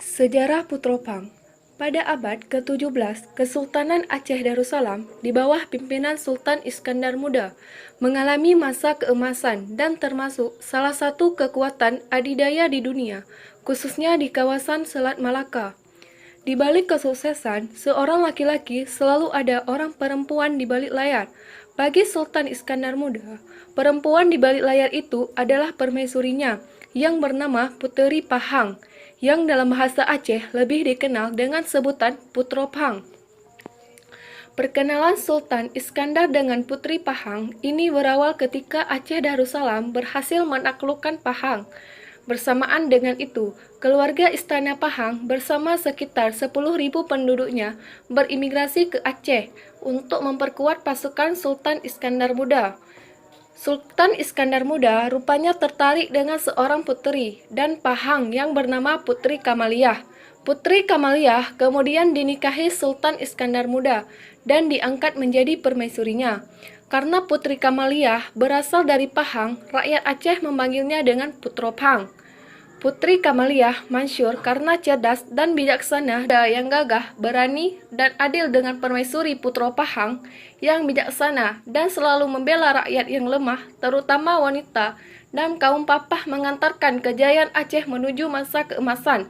Sejarah Putropang. Pada abad ke-17, Kesultanan Aceh Darussalam di bawah pimpinan Sultan Iskandar Muda mengalami masa keemasan dan termasuk salah satu kekuatan adidaya di dunia, khususnya di kawasan Selat Malaka. Di balik kesuksesan, seorang laki-laki selalu ada orang perempuan di balik layar. Bagi Sultan Iskandar Muda, perempuan di balik layar itu adalah permaisurinya yang bernama Puteri Pahang, yang dalam bahasa Aceh lebih dikenal dengan sebutan Putro Pang. Perkenalan Sultan Iskandar dengan Putri Pahang ini berawal ketika Aceh Darussalam berhasil menaklukkan Pahang. Bersamaan dengan itu, keluarga Istana Pahang bersama sekitar 10.000 penduduknya berimigrasi ke Aceh untuk memperkuat pasukan Sultan Iskandar Muda. Sultan Iskandar Muda rupanya tertarik dengan seorang putri dan Pahang yang bernama Putri Kamaliyah. Putri Kamaliyah kemudian dinikahi Sultan Iskandar Muda dan diangkat menjadi permaisurinya. Karena Putri Kamaliyah berasal dari Pahang, rakyat Aceh memanggilnya dengan Putro Pang. Putri Kamaliyah masyhur karena cerdas dan bijaksana, yang gagah, berani, dan adil dengan permaisuri Putro Pahang yang bijaksana dan selalu membela rakyat yang lemah, terutama wanita, dan kaum papah mengantarkan kejayaan Aceh menuju masa keemasan.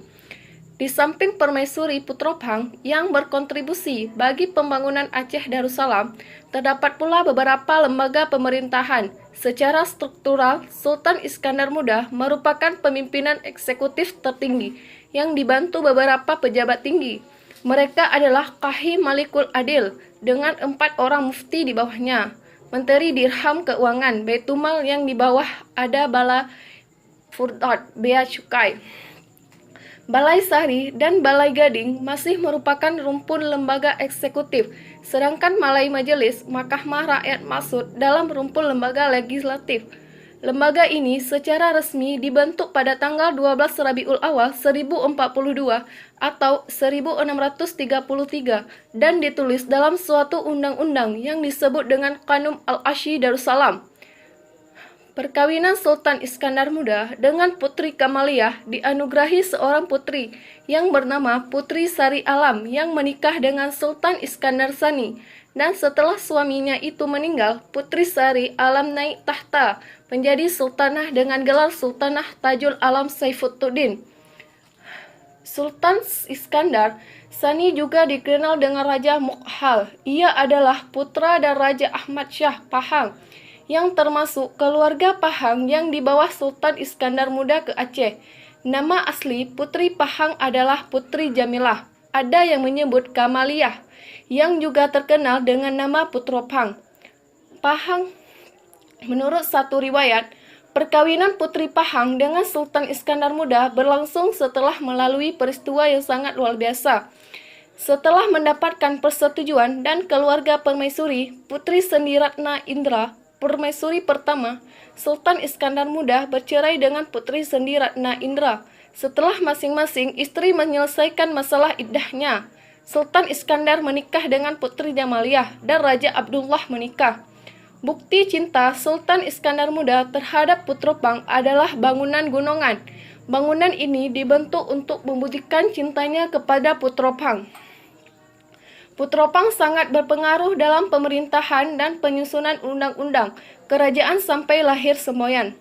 Di samping permaisuri Putro Pang yang berkontribusi bagi pembangunan Aceh Darussalam, terdapat pula beberapa lembaga pemerintahan. Secara struktural, Sultan Iskandar Muda merupakan pemimpinan eksekutif tertinggi yang dibantu beberapa pejabat tinggi. Mereka adalah Qahi Malikul Adil dengan 4 orang mufti di bawahnya, Menteri Dirham Keuangan, Baitulmal yang di bawah ada Bala Furdat, Bea Cukai. Balai Sari dan Balai Gading masih merupakan rumpun lembaga eksekutif, sedangkan Balai Majelis Mahkamah Rakyat masuk dalam rumpun lembaga legislatif. Lembaga ini secara resmi dibentuk pada tanggal 12 Rabiul Awal 1042 atau 1633 dan ditulis dalam suatu undang-undang yang disebut dengan Qanun Al-Asy Darussalam. Perkawinan Sultan Iskandar Muda dengan Putri Kamaliyah dianugerahi seorang putri yang bernama Putri Sari Alam yang menikah dengan Sultan Iskandar Sani, dan setelah suaminya itu meninggal, Putri Sari Alam naik tahta menjadi sultanah dengan gelar Sultanah Tajul Alam Saifuddin. Sultan Iskandar Sani juga dikenal dengan Raja Moghal. Ia adalah putra dan Raja Ahmad Shah Pahang, yang termasuk keluarga Pahang yang di bawah Sultan Iskandar Muda ke Aceh. Nama asli Putri Pahang adalah Putri Jamilah. Ada yang menyebut Kamaliyah, yang juga terkenal dengan nama Putro Pang. Pahang, menurut satu riwayat, perkawinan Putri Pahang dengan Sultan Iskandar Muda berlangsung setelah melalui peristiwa yang sangat luar biasa. Setelah mendapatkan persetujuan dan keluarga permaisuri, Putri Sendiratna Indra, permaisuri pertama, Sultan Iskandar Muda bercerai dengan Putri Sendiratna Indra. Setelah masing-masing istri menyelesaikan masalah iddahnya, Sultan Iskandar menikah dengan Putri Jamaliyah dan Raja Abdullah menikah. Bukti cinta Sultan Iskandar Muda terhadap Putro Pang adalah bangunan gunungan. Bangunan ini dibentuk untuk membuktikan cintanya kepada Putro Pang. Putro Pang sangat berpengaruh dalam pemerintahan dan penyusunan undang-undang kerajaan sampai lahir semboyan.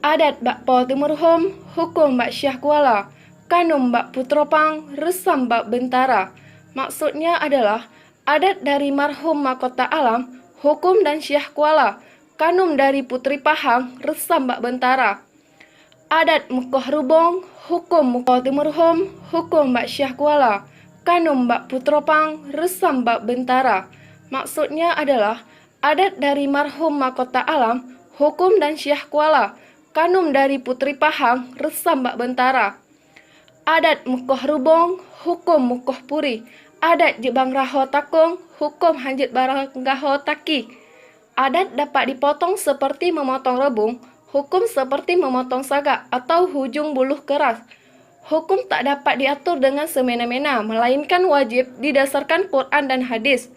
Adat Bak Po Timurhom, Hukum Bak Syah Kuala, Kanum Bak Putro Pang, Resam Bak Bentara. Maksudnya adalah adat dari marhum Mahkota Alam, Hukum dan Syah Kuala, Kanum dari Putri Pahang, Resam Bak Bentara. Adat Mukoh Rubong, Hukum Mukoh Timurhom, Hukum Bak Syah Kuala, Kanum Bak Putro Pang, Resam Bak Bentara. Maksudnya adalah adat dari marhum Mahkota Alam, Hukum dan Syah Kuala, Kanum dari Putri Pahang, Resam Bak Bentara. Adat Mukoh Rubong, Hukum Mukoh Puri, adat Jebang Raho Takung, Hukum Hanjit Barang Gaho Taki. Adat dapat dipotong seperti memotong rebung, hukum seperti memotong sagak atau hujung buluh keras. Hukum tak dapat diatur dengan semena-mena, melainkan wajib didasarkan Quran dan hadis.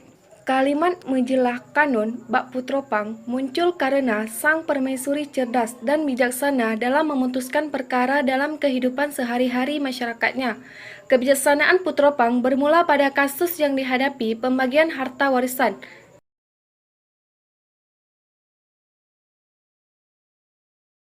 Kalimat Majelah Kanun Bak Putropang muncul karena sang permaisuri cerdas dan bijaksana dalam memutuskan perkara dalam kehidupan sehari-hari masyarakatnya. Kebijaksanaan Putropang bermula pada kasus yang dihadapi pembagian harta warisan